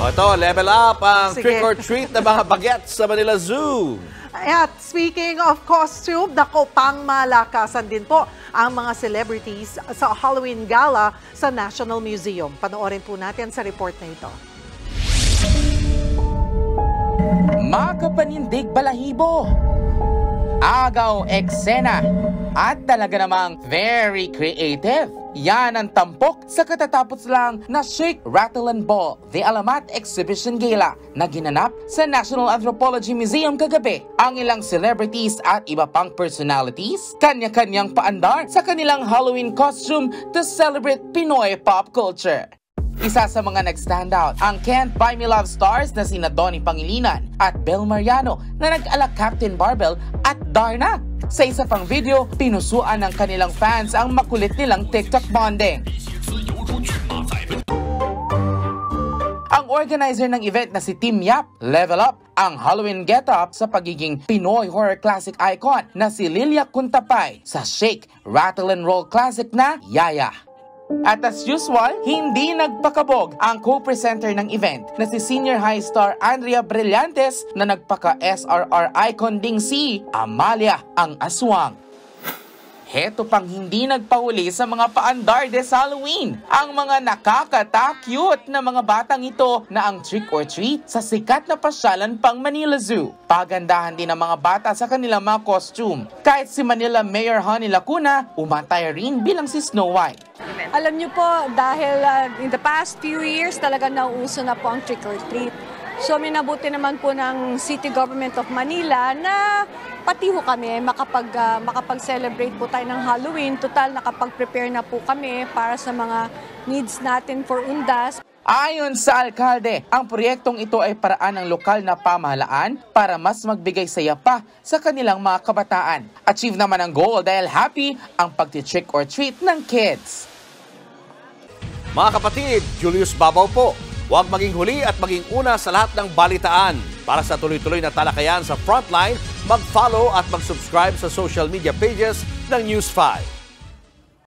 O ito, level up ang Sige. trick or treat na mga bagets sa Manila Zoo. At speaking of costume, dako pang malakasan din po ang mga celebrities sa Halloween Gala sa National Museum. Panoorin po natin sa report na ito. Makapanindig balahibo, agaw eksena, at talaga namang very creative. Yan ang tampok sa katatapos lang na Shake, Rattle and Ball, The Alamat Exhibition Gala na ginanap sa National Anthropology Museum kagabi. Ang ilang celebrities at iba pang personalities, kanya-kanyang paandar sa kanilang Halloween costume to celebrate Pinoy pop culture. Isa sa mga nag-standout ang Can't Buy Me Love stars na sina Donnie Pangilinan at Bel Mariano na nag-ala Captain Barbell at Darna. Sa isa pang video, pinusuan ng kanilang fans ang makulit nilang TikTok bonding. Ang organizer ng event na si Team Yap, level up ang Halloween get-up sa pagiging Pinoy horror classic icon na si Lilia Kuntapay sa Shake, Rattle and Roll classic na Yaya. At as usual, hindi nagpakabog ang co-presenter ng event na si senior high star Andrea Brillantes na nagpaka-SRR icon ding si Amalia ang Aswang. Heto pang hindi nagpahuli sa mga paandar des Halloween, ang mga nakakata-cute na mga batang ito na ang trick or treat sa sikat na pasyalan pang Manila Zoo. Pagandahan din ang mga bata sa kanilang mga costume. Kahit si Manila Mayor Honey Lacuna, umatay rin bilang si Snow White. Alam niyo po, dahil in the past few years talaga nauuso na po ang trick or treat. So minabuti naman po ng City Government of Manila na pati ho kami makapag-celebrate po tayo ng Halloween. Total, nakapag-prepare na po kami para sa mga needs natin for Undas. Ayon sa alkalde, ang proyektong ito ay paraan ng lokal na pamahalaan para mas magbigay saya pa sa kanilang mga kabataan. Achieve naman ang goal dahil happy ang pagti-trick or treat ng kids. Mga kapatid, Julius Babaw po. Huwag maging huli at maging una sa lahat ng balitaan. Para sa tuloy-tuloy na talakayan sa Frontline, mag-follow at mag-subscribe sa social media pages ng News 5.